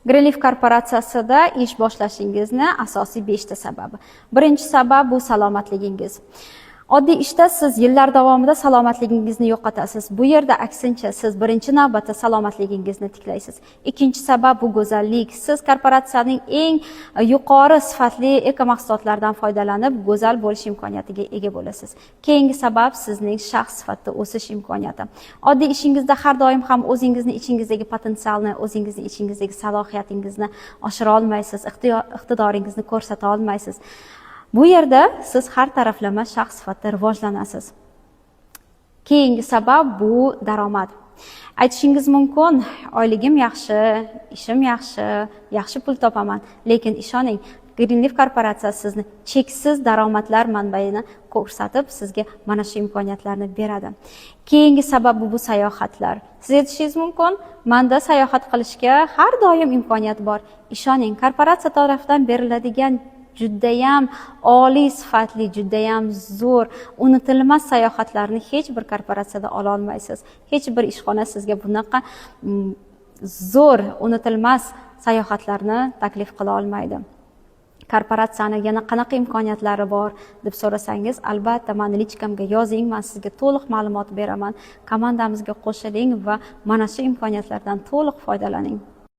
Greenleaf korporatsiyasida ish boshlashingizni asosiy 5 ta sababi. Birinchi sabab bu salomatligingiz. Oddiy ishda siz yillar davomida salomatligingizni yo'qotasiz. Bu yerda aksincha siz birinchi navbatda salomatligingizni tiklaysiz. Ikkinchi sabab bu go'zallik. Siz korporatsiyaning eng yuqori sifatli ekomahsulotlardan foydalanib, go'zal bo'lish imkoniyatiga ega bo'lasiz. Keyingi sabab sizning shaxs sifatida o'sish imkoniyati. Oddiy ishingizda har doim ham o'zingizni ichingizdagi potensialni, o'zingizni ichingizdagi salohiyatingizni oshira olmaysiz, iqtidoringizni ko'rsata olmaysiz. Bu yerda siz har taraflama shaxs sifatida rivojlanasiz. Keyingi sabab bu daromad. Aytishingiz mumkin, oyligim yaxshi, ishim yaxshi, yaxshi pul topaman, lekin ishoning, Greenleaf korporatsiyasi sizni cheksiz daromadlar manbaini ko'rsatib, sizga mana shu imkoniyatlarni beradi. Keyingi sabab bu sayohatlar. Siz aytishingiz mumkin, menda sayohat qilishga har doim imkoniyat bor. Ishoning, korporatsiya tomonidan beriladigan judayam oliy sifatli, judayam zo'r, unutilmas sayohatlarni hech bir korporatsiyada ola olmaysiz. Hech bir ishxona sizga bunaqa zo'r, unutilmas sayohatlarni taklif qila olmaydi. Korporatsiyani yana qanaqa imkoniyatlari bor deb so'rasangiz, albatta meni lichkamga yozing, men sizga to'liq ma'lumot beraman. Komandamizga qo'shiling va mana shu imkoniyatlardan to'liq foydalaning.